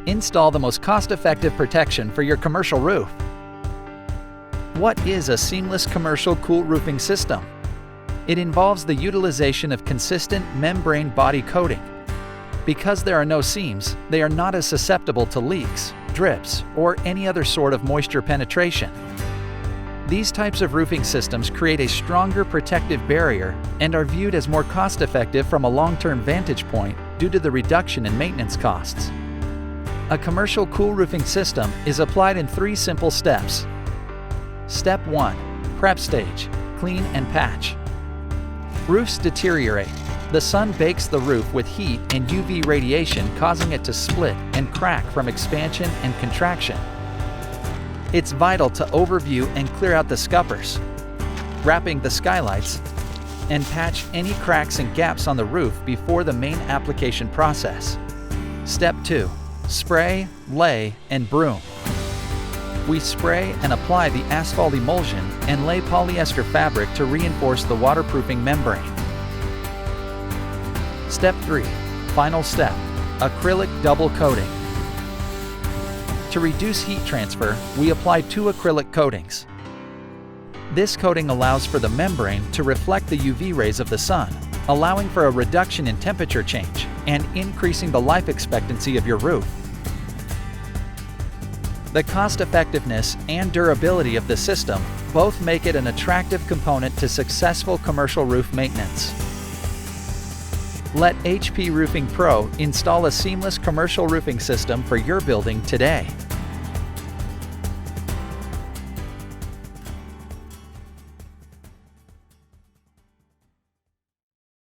Install the most cost-effective protection for your commercial roof. What is a seamless commercial cool roofing system? It involves the utilization of consistent membrane body coating. Because there are no seams, they are not as susceptible to leaks, drips, or any other sort of moisture penetration. These types of roofing systems create a stronger protective barrier and are viewed as more cost-effective from a long-term vantage point due to the reduction in maintenance costs. A commercial cool roofing system is applied in 3 simple steps. Step 1. Prep stage. Clean and patch. Roofs deteriorate. The sun bakes the roof with heat and UV radiation, causing it to split and crack from expansion and contraction. It's vital to overview and clear out the scuppers, wrapping the skylights, and patch any cracks and gaps on the roof before the main application process. Step 2. Spray, lay, and broom. We spray and apply the asphalt emulsion and lay polyester fabric to reinforce the waterproofing membrane. Step 3. Final step. Acrylic double coating. To reduce heat transfer, we apply 2 acrylic coatings. This coating allows for the membrane to reflect the UV rays of the sun, allowing for a reduction in temperature change and increasing the life expectancy of your roof. The cost-effectiveness and durability of the system both make it an attractive component to successful commercial roof maintenance. Let HP Roofing Pro install a seamless commercial roofing system for your building today.